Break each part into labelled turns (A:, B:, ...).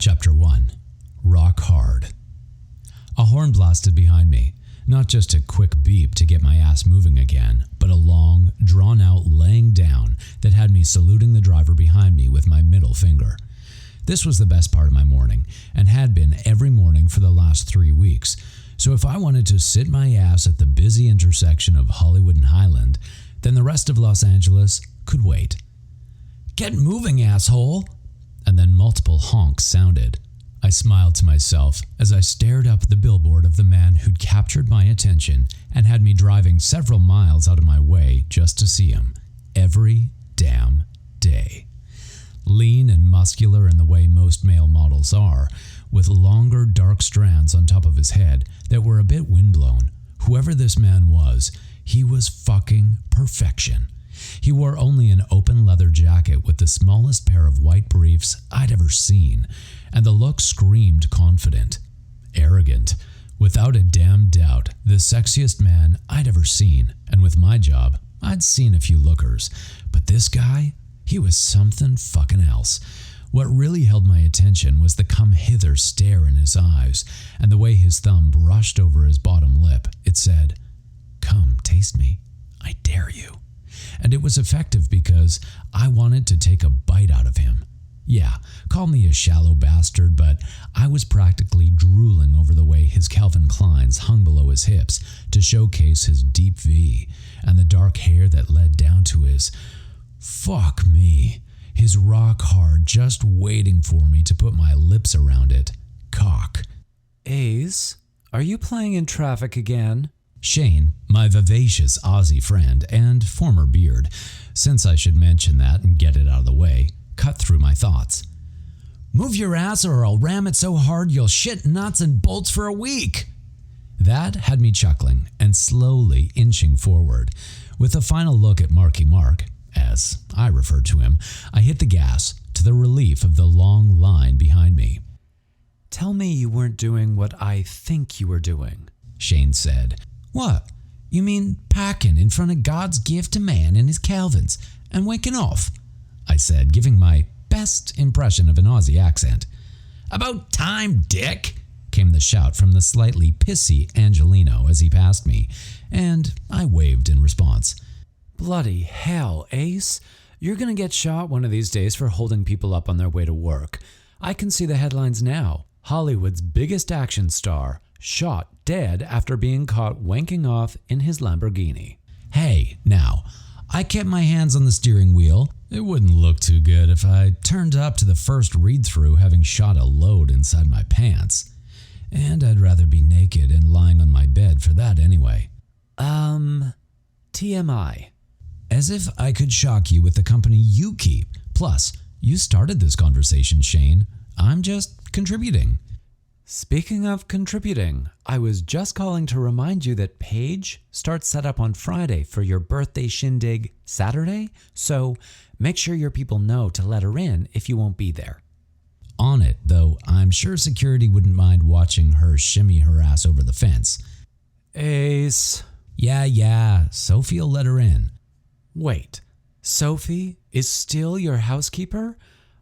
A: Chapter 1. Rock Hard. A horn blasted behind me, not just a quick beep to get my ass moving again, but a long, drawn-out laying down that had me saluting the driver behind me with my middle finger. This was the best part of my morning, and had been every morning for the last 3 weeks, so if I wanted to sit my ass at the busy intersection of Hollywood and Highland, then the rest of Los Angeles could wait. "Get moving, asshole!" And then multiple honks sounded. I smiled to myself as I stared up at the billboard of the man who'd captured my attention and had me driving several miles out of my way just to see him, every damn day. Lean and muscular in the way most male models are, with longer dark strands on top of his head that were a bit windblown. Whoever this man was, he was fucking perfection. He wore only an open leather jacket with the smallest pair of white briefs I'd ever seen, and the look screamed confident, arrogant, without a damn doubt the sexiest man I'd ever seen, and with my job, I'd seen a few lookers, but this guy, he was something fucking else. What really held my attention was the come-hither stare in his eyes, and the way his thumb brushed over his bottom lip. It said, "Come, taste me. I dare you." And it was effective because I wanted to take a bite out of him. Yeah, call me a shallow bastard, but I was practically drooling over the way his Calvin Kleins hung below his hips to showcase his deep V and the dark hair that led down to his, fuck me, his rock hard just waiting for me to put my lips around it, cock.
B: Ace, are you playing in traffic again?
A: Shane, my vivacious Aussie friend and former beard, since I should mention that and get it out of the way, cut through my thoughts. "Move your ass or I'll ram it so hard you'll shit nuts and bolts for a week." That had me chuckling and slowly inching forward. With a final look at Marky Mark, as I referred to him, I hit the gas to the relief of the long line behind me.
B: "Tell me you weren't doing what I think you were doing,"
A: Shane said. "What? You mean packing in front of God's gift to man in his Calvins and waking off?" I said, giving my best impression of an Aussie accent. "About time, dick!" came the shout from the slightly pissy Angelino as he passed me, and I waved in response.
B: "Bloody hell, Ace. You're gonna get shot one of these days for holding people up on their way to work. I can see the headlines now. Hollywood's biggest action star shot dead after being caught wanking off in his Lamborghini."
A: Hey, now, I kept my hands on the steering wheel. It wouldn't look too good if I turned up to the first read-through having shot a load inside my pants. And I'd rather be naked and lying on my bed for that anyway.
B: TMI.
A: As if I could shock you with the company you keep. Plus, you started this conversation, Shane. I'm just contributing.
B: Speaking of contributing, I was just calling to remind you that Paige starts setup on Friday for your birthday shindig Saturday, so make sure your people know to let her in if you won't be there.
A: On it, though I'm sure security wouldn't mind watching her shimmy her ass over the fence.
B: Ace.
A: Yeah, Sophie'll let her in.
B: Wait, Sophie is still your housekeeper?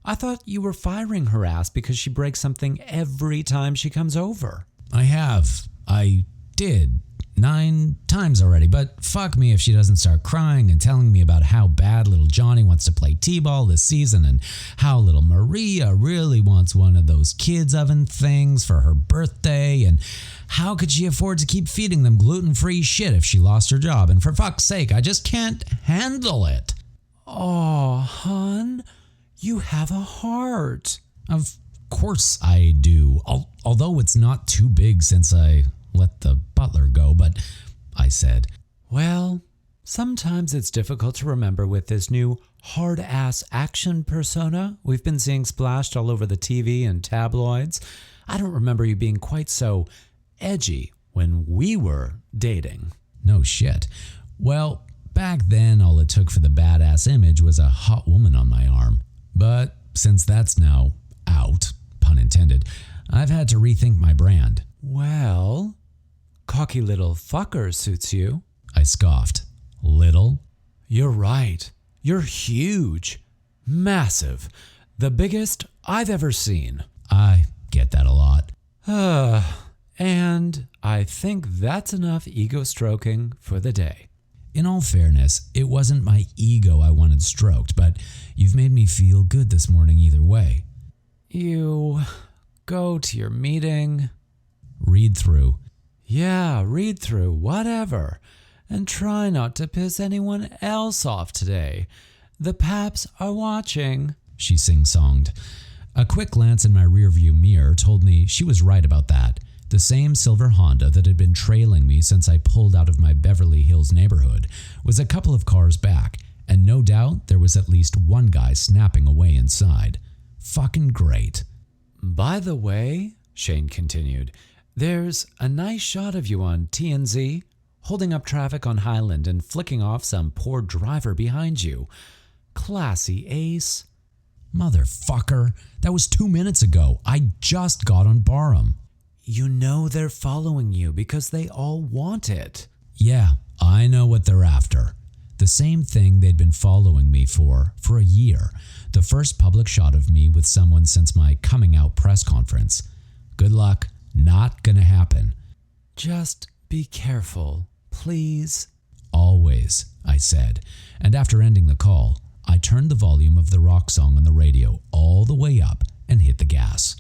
B: I thought you were firing her ass because she breaks something every time she comes over.
A: I did 9 times already, but fuck me if she doesn't start crying and telling me about how bad little Johnny wants to play t-ball this season and how little Maria really wants one of those kids oven things for her birthday, and how could she afford to keep feeding them gluten-free shit if she lost her job, and for fuck's sake, I just can't handle it.
B: Aw, hon, you have a heart.
A: Of course I do, although it's not too big since I let the butler go, but I said,
B: "Well, sometimes it's difficult to remember with this new hard-ass action persona we've been seeing splashed all over the TV and tabloids. I don't remember you being quite so edgy when we were dating."
A: No shit. Well, back then all it took for the badass image was a hot woman on my arm. But since that's now out, pun intended, I've had to rethink my brand.
B: "Well, cocky little fucker suits you,"
A: I scoffed. Little?
B: "You're right. You're huge. Massive. The biggest I've ever seen."
A: Get that a lot.
B: And I think that's enough ego stroking for the day.
A: In all fairness, it wasn't my ego I wanted stroked, but you've made me feel good this morning either way.
B: You go to your meeting.
A: Read through.
B: Yeah, read through, whatever. And try not to piss anyone else off today. The paps are watching,
A: she sing-songed. A quick glance in my rearview mirror told me she was right about that. The same silver Honda that had been trailing me since I pulled out of my Beverly Hills neighborhood was a couple of cars back, and no doubt there was at least one guy snapping away inside. Fucking great.
B: By the way, Shane continued, there's a nice shot of you on TNZ, holding up traffic on Highland and flicking off some poor driver behind you. Classy, Ace.
A: Motherfucker, that was 2 minutes ago. I just got on Barham.
B: You know they're following you because they all want it.
A: Yeah, I know what they're after. The same thing they'd been following me for a year. The first public shot of me with someone since my coming out press conference. Good luck. Not gonna happen.
B: Just be careful, please.
A: Always, I said, and after ending the call, I turned the volume of the rock song on the radio all the way up and hit the gas.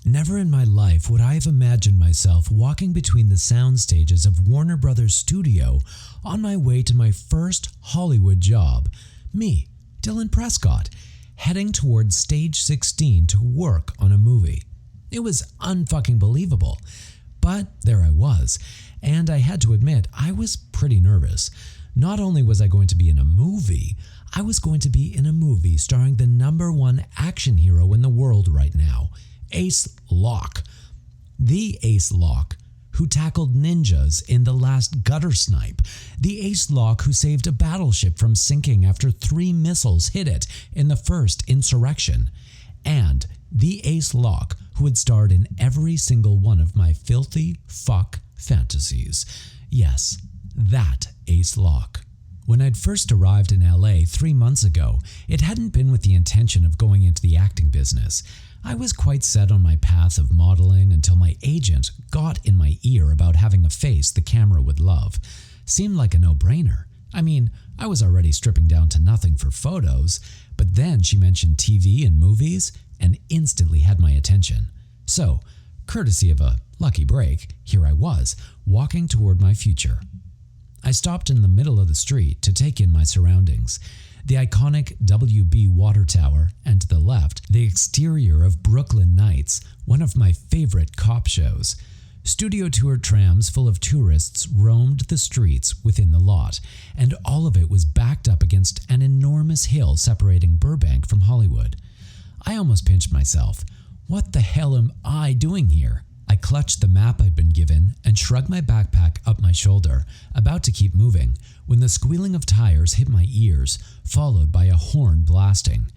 A: Never in my life would I have imagined myself walking between the sound stages of Warner Brothers Studio on my way to my first Hollywood job. Me, Dylan Prescott, heading towards stage 16 to work on a movie. It was unfucking believable. But there I was, and I had to admit I was pretty nervous. Not only was I going to be in a movie, I was going to be in a movie starring the #1 action hero in the world right now, Ace Locke. The Ace Locke who tackled ninjas in the last Gutter Snipe. The Ace Locke who saved a battleship from sinking after 3 missiles hit it in the first insurrection. And the Ace Locke who had starred in every single one of my filthy fuck fantasies. Yes, that Ace Locke. When I'd first arrived in LA 3 months ago, it hadn't been with the intention of going into the acting business. I was quite set on my path of modeling until my agent got in my ear about having a face the camera would love. Seemed like a no-brainer. I mean, I was already stripping down to nothing for photos, but then she mentioned TV and movies and instantly had my attention. So, courtesy of a lucky break, here I was, walking toward my future. I stopped in the middle of the street to take in my surroundings. The iconic WB Water Tower, and to the left, the exterior of Brooklyn Nights, one of my favorite cop shows. Studio tour trams full of tourists roamed the streets within the lot, and all of it was backed up against an enormous hill separating Burbank from Hollywood. I almost pinched myself. What the hell am I doing here? I clutched the map I'd been given and shrugged my backpack up my shoulder, about to keep moving, when the squealing of tires hit my ears, followed by a horn blasting.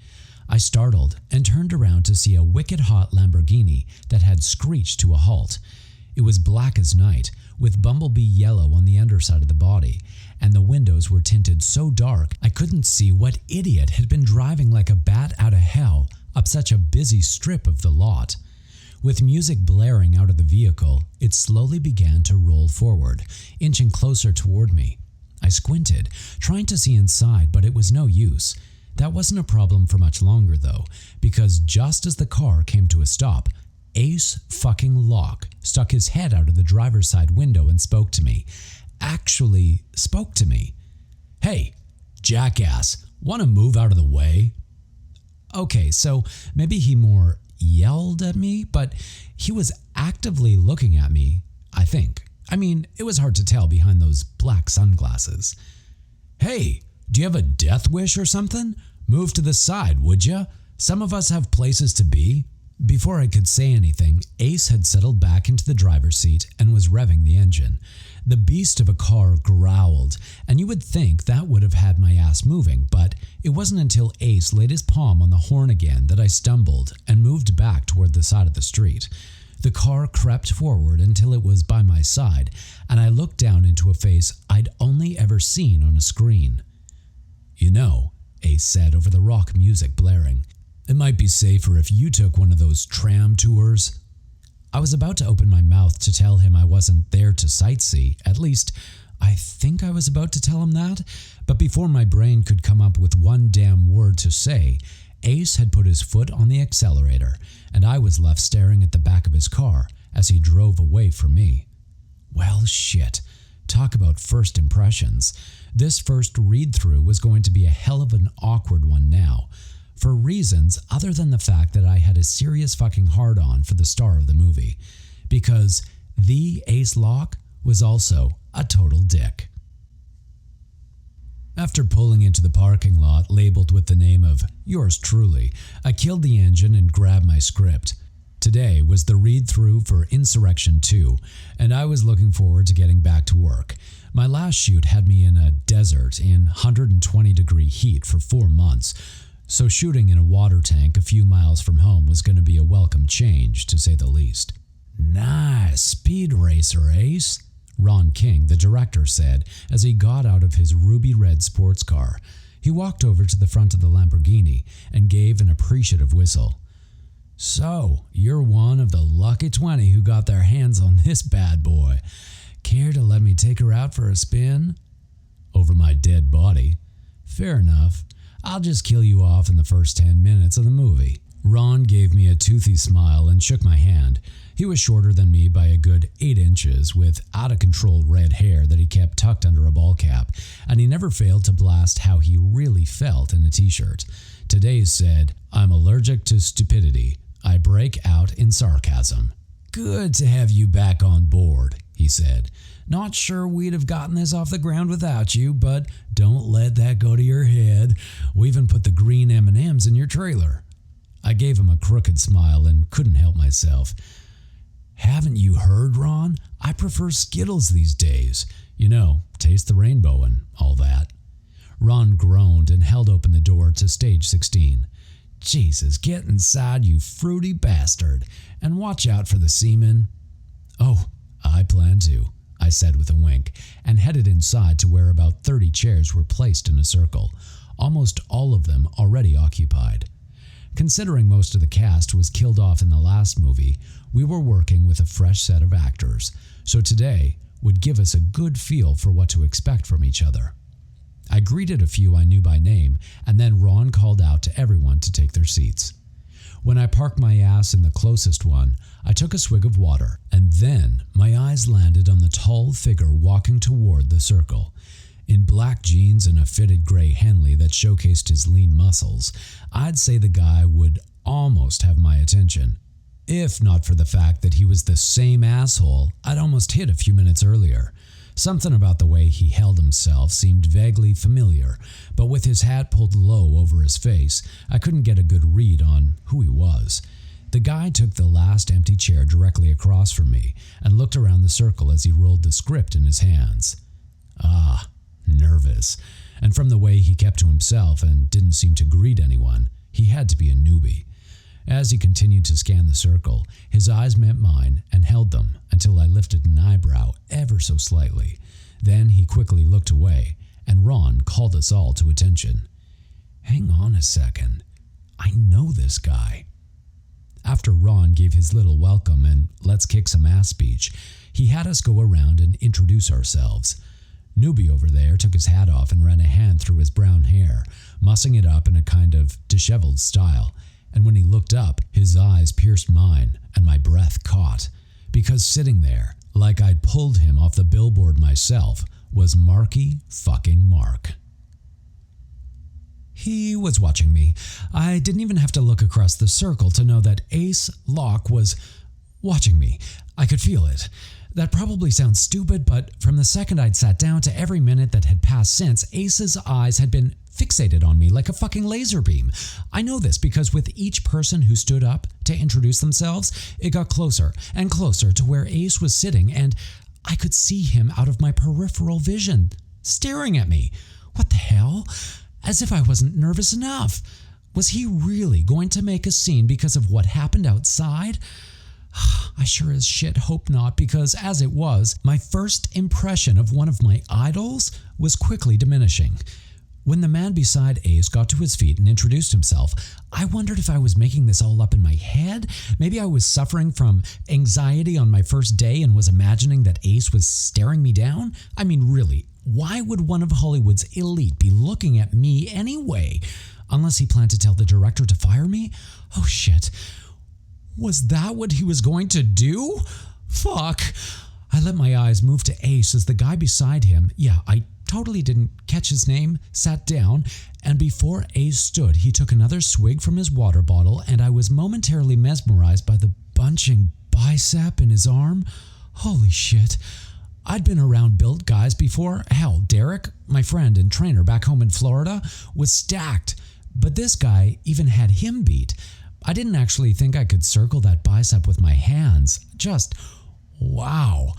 A: I startled and turned around to see a wicked-hot Lamborghini that had screeched to a halt. It was black as night, with bumblebee yellow on the underside of the body, and the windows were tinted so dark I couldn't see what idiot had been driving like a bat out of hell up such a busy strip of the lot. With music blaring out of the vehicle, it slowly began to roll forward, inching closer toward me. I squinted, trying to see inside, but it was no use. That wasn't a problem for much longer though, because just as the car came to a stop, Ace fucking Locke stuck his head out of the driver's side window and spoke to me. Actually spoke to me. "Hey, jackass, want to move out of the way?" Okay, so maybe he more yelled at me, but he was actively looking at me, I think. I mean, it was hard to tell behind those black sunglasses. "Hey, do you have a death wish or something? Move to the side, would ya? Some of us have places to be." Before I could say anything, Ace had settled back into the driver's seat and was revving the engine. The beast of a car growled, and you would think that would have had my ass moving, but it wasn't until Ace laid his palm on the horn again that I stumbled and moved back toward the side of the street. The car crept forward until it was by my side, and I looked down into a face I'd only ever seen on a screen. "You know," Ace said over the rock music blaring, It might be safer if you took one of those tram tours." I was about to open my mouth to tell him I wasn't there to sightsee. At least, I think I was about to tell him that. But before my brain could come up with one damn word to say, Ace had put his foot on the accelerator, and I was left staring at the back of his car as he drove away from me. Well, shit. Talk about first impressions. This first read-through was going to be a hell of an awkward one now, for reasons other than the fact that I had a serious fucking hard-on for the star of the movie, because the Ace Locke was also a total dick. After pulling into the parking lot labeled with the name of yours truly, I killed the engine and grabbed my script. Today was the read-through for Insurrection 2, and I was looking forward to getting back to work. My last shoot had me in a desert in 120-degree heat for 4 months, so shooting in a water tank a few miles from home was going to be a welcome change, to say the least. "Nice speed racer, Ace," Ron King, the director, said as he got out of his ruby red sports car. He walked over to the front of the Lamborghini and gave an appreciative whistle. "So, you're one of the lucky 20 who got their hands on this bad boy. Care to let me take her out for a spin?" "Over my dead body." "Fair enough. I'll just kill you off in the first 10 minutes of the movie." Ron gave me a toothy smile and shook my hand. He was shorter than me by a good 8 inches, with out-of-control red hair that he kept tucked under a ball cap, and he never failed to blast how he really felt in a t-shirt. Today's said, "I'm allergic to stupidity. I break out in sarcasm." "Good to have you back on board," he said. "Not sure we'd have gotten this off the ground without you, but don't let that go to your head. We even put the green M&Ms in your trailer." I gave him a crooked smile and couldn't help myself. "Haven't you heard, Ron? I prefer Skittles these days. You know, taste the rainbow and all that." Ron groaned and held open the door to stage 16. "Jesus, get inside, you fruity bastard, and watch out for the semen." "Oh, I plan to," I said with a wink, and headed inside to where about 30 chairs were placed in a circle, almost all of them already occupied. Considering most of the cast was killed off in the last movie, we were working with a fresh set of actors, so today would give us a good feel for what to expect from each other. I greeted a few I knew by name, and then Ron called out to everyone to take their seats. When I parked my ass in the closest one, I took a swig of water, and then my eyes landed on the tall figure walking toward the circle. In black jeans and a fitted gray Henley that showcased his lean muscles, I'd say the guy would almost have my attention, if not for the fact that he was the same asshole I'd almost hit a few minutes earlier. Something about the way he held himself seemed vaguely familiar, but with his hat pulled low over his face, I couldn't get a good read on who he was. The guy took the last empty chair directly across from me and looked around the circle as he rolled the script in his hands. Nervous. And from the way he kept to himself and didn't seem to greet anyone, he had to be a newbie. As he continued to scan the circle, his eyes met mine and held them until I lifted an eyebrow ever so slightly. Then he quickly looked away, and Ron called us all to attention. "Hang on a second. I know this guy." After Ron gave his little welcome and let's kick some ass speech, he had us go around and introduce ourselves. Newbie over there took his hat off and ran a hand through his brown hair, mussing it up in a kind of disheveled style, and when he looked up, his eyes pierced mine and my breath caught, because sitting there, like I'd pulled him off the billboard myself, was Marky fucking Mark. He was watching me. I didn't even have to look across the circle to know that Ace Locke was watching me. I could feel it. That probably sounds stupid, but from the second I'd sat down to every minute that had passed since, Ace's eyes had been fixated on me like a fucking laser beam. I know this because with each person who stood up to introduce themselves, it got closer and closer to where Ace was sitting, and I could see him out of my peripheral vision, staring at me. What the hell? As if I wasn't nervous enough. Was he really going to make a scene because of what happened outside? I sure as shit hope not, because as it was, my first impression of one of my idols was quickly diminishing. When the man beside Ace got to his feet and introduced himself, I wondered if I was making this all up in my head. Maybe I was suffering from anxiety on my first day and was imagining that Ace was staring me down. I mean, really, why would one of Hollywood's elite be looking at me anyway? Unless he planned to tell the director to fire me? Oh shit. Was that what he was going to do? Fuck. I let my eyes move to Ace as the guy beside him, I totally didn't catch his name, sat down, and before Ace stood, he took another swig from his water bottle, and I was momentarily mesmerized by the bunching bicep in his arm. Holy shit. I'd been around built guys before. Hell, Derek, my friend and trainer back home in Florida, was stacked, but this guy even had him beat. I didn't actually think I could circle that bicep with my hands. Just wow.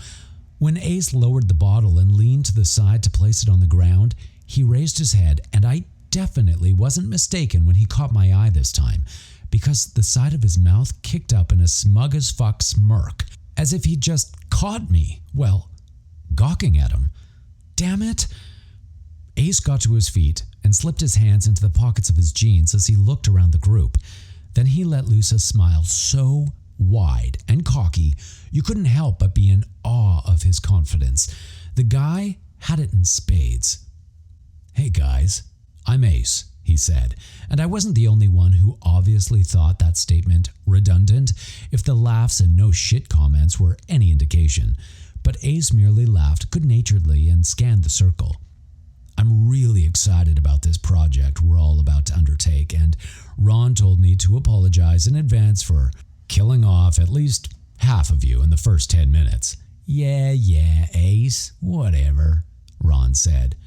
A: When Ace lowered the bottle and leaned to the side to place it on the ground, he raised his head, and I definitely wasn't mistaken when he caught my eye this time, because the side of his mouth kicked up in a smug as fuck smirk, as if he'd just caught me, gawking at him. Damn it. Ace got to his feet and slipped his hands into the pockets of his jeans as he looked around the group. Then he let loose a smile so wide and cocky, you couldn't help but be in awe of his confidence. The guy had it in spades. "Hey guys, I'm Ace," he said, and I wasn't the only one who obviously thought that statement redundant, if the laughs and no shit comments were any indication. But Ace merely laughed good-naturedly and scanned the circle. "I'm really excited about this project we're all about to undertake, and Ron told me to apologize in advance for killing off at least half of you in the first 10 minutes. Yeah, Ace, whatever," Ron said.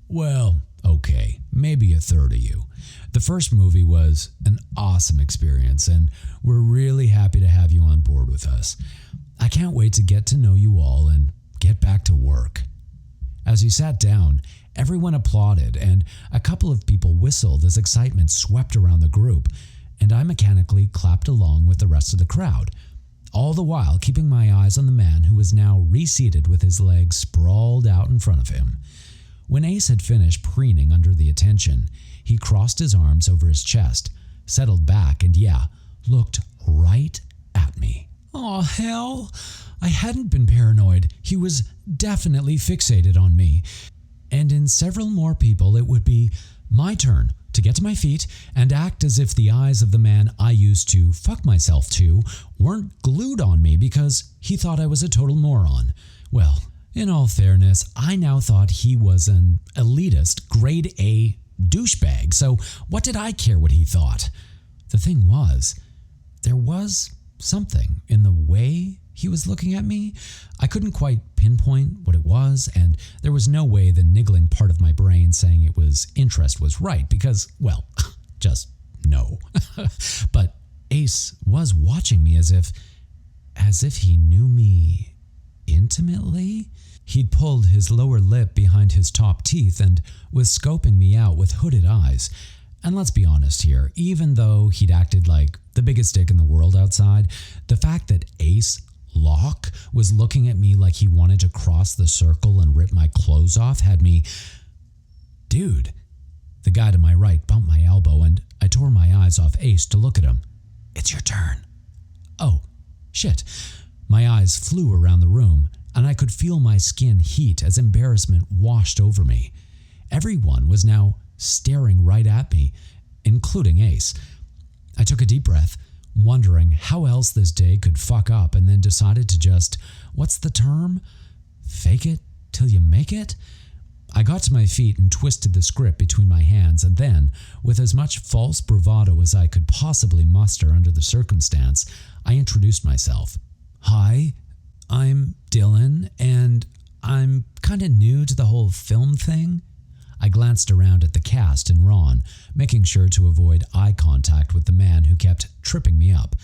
A: "Well, okay, maybe a third of you. The first movie was an awesome experience, and we're really happy to have you on board with us. I can't wait to get to know you all and get back to work." As he sat down, everyone applauded, and a couple of people whistled as excitement swept around the group, and I mechanically clapped along with the rest of the crowd, all the while keeping my eyes on the man who was now reseated with his legs sprawled out in front of him. When Ace had finished preening under the attention, he crossed his arms over his chest, settled back, and looked right at me. Oh hell, I hadn't been paranoid. He was definitely fixated on me. And in several more people, it would be my turn to get to my feet and act as if the eyes of the man I used to fuck myself to weren't glued on me because he thought I was a total moron. Well, in all fairness, I now thought he was an elitist, grade A douchebag, so what did I care what he thought? The thing was, there was something in the way he was looking at me. I couldn't quite pinpoint what it was, and there was no way the niggling part of my brain saying it was interest was right because, well, just no. But Ace was watching me as if he knew me intimately. He'd pulled his lower lip behind his top teeth and was scoping me out with hooded eyes. And let's be honest here, even though he'd acted like the biggest dick in the world outside, the fact that Ace Locke was looking at me like he wanted to cross the circle and rip my clothes off had me... Dude. The guy to my right bumped my elbow and I tore my eyes off Ace to look at him. "It's your turn." Oh, shit. My eyes flew around the room and I could feel my skin heat as embarrassment washed over me. Everyone was now staring right at me, including Ace. I took a deep breath, wondering how else this day could fuck up, and then decided to just, what's the term? Fake it till you make it? I got to my feet and twisted the script between my hands, and then, with as much false bravado as I could possibly muster under the circumstance, I introduced myself. "Hi, I'm Dylan, and I'm kinda new to the whole film thing." I glanced around at the cast and Ron, making sure to avoid eye contact with the man who kept tripping me up.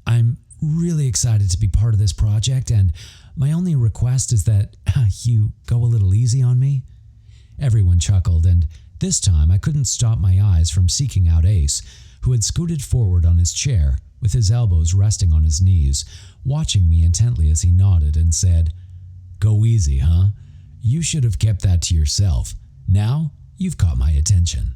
A: "I'm really excited to be part of this project, and my only request is that you go a little easy on me." Everyone chuckled, and this time I couldn't stop my eyes from seeking out Ace, who had scooted forward on his chair with his elbows resting on his knees, watching me intently as he nodded and said, "Go easy, huh? You should have kept that to yourself. Now you've caught my attention."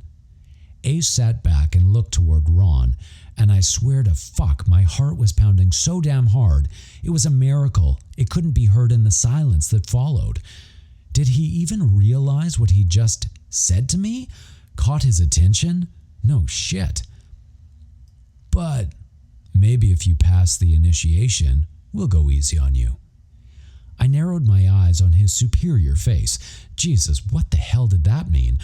A: Ace sat back and looked toward Ron, and I swear to fuck, my heart was pounding so damn hard. It was a miracle it couldn't be heard in the silence that followed. Did he even realize what he just said to me? Caught his attention? No shit. But maybe if you pass the initiation, we'll go easy on you. I narrowed my eyes on his superior face. Jesus, what the hell did that mean?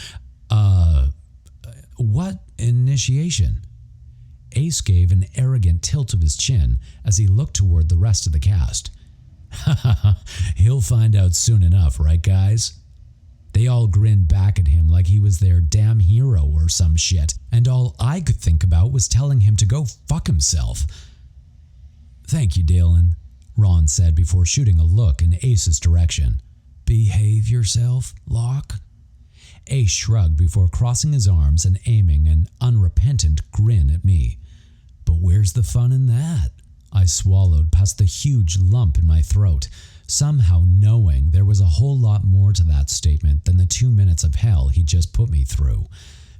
A: What initiation? Ace gave an arrogant tilt of his chin as he looked toward the rest of the cast. He'll find out soon enough, right guys? They all grinned back at him like he was their damn hero or some shit, and all I could think about was telling him to go fuck himself. "Thank you, Dalen," Ron said before shooting a look in Ace's direction. "Behave yourself, Locke." Ace shrugged before crossing his arms and aiming an unrepentant grin at me. "But where's the fun in that?" I swallowed past the huge lump in my throat, somehow knowing there was a whole lot more to that statement than the 2 minutes of hell he just put me through.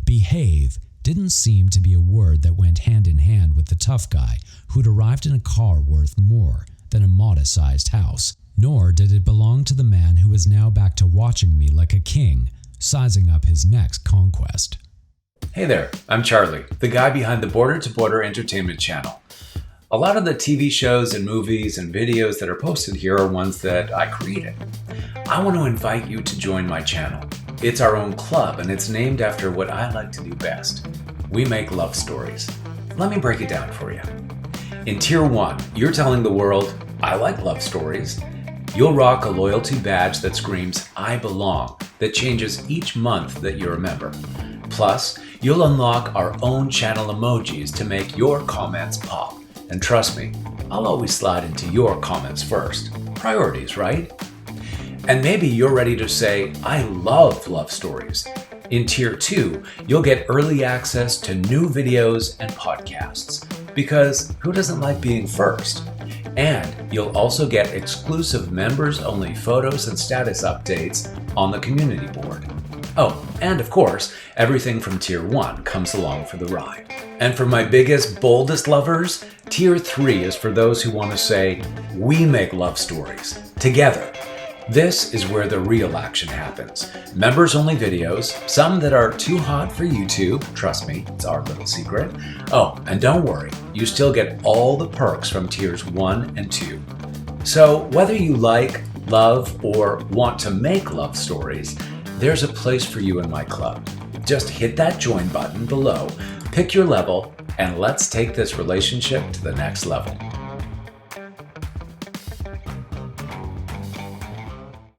A: Behave didn't seem to be a word that went hand in hand with the tough guy who'd arrived in a car worth more than a modest-sized house, nor did it belong to the man who was now back to watching me like a king, sizing up his next conquest.
C: Hey there, I'm Charlie, the guy behind the Border to Border Entertainment channel. A lot of the TV shows and movies and videos that are posted here are ones that I created. I want to invite you to join my channel. It's our own club and it's named after what I like to do best. We make love stories. Let me break it down for you. In Tier 1, you're telling the world, I like love stories. You'll rock a loyalty badge that screams, I belong, that changes each month that you're a member. Plus, you'll unlock our own channel emojis to make your comments pop. And trust me, I'll always slide into your comments first. Priorities, right? And maybe you're ready to say, I love love stories. In Tier 2, you'll get early access to new videos and podcasts. Because who doesn't like being first? And you'll also get exclusive members-only photos and status updates on the community board. Oh, and of course, everything from Tier 1 comes along for the ride. And for my biggest, boldest lovers, Tier 3 is for those who want to say, we make love stories, together. This is where the real action happens. Members-only videos, some that are too hot for YouTube, trust me, it's our little secret. Oh, and don't worry, you still get all the perks from Tiers 1 and 2. So whether you like, love, or want to make love stories, there's a place for you in my club. Just hit that join button below, pick your level, and let's take this relationship to the next level.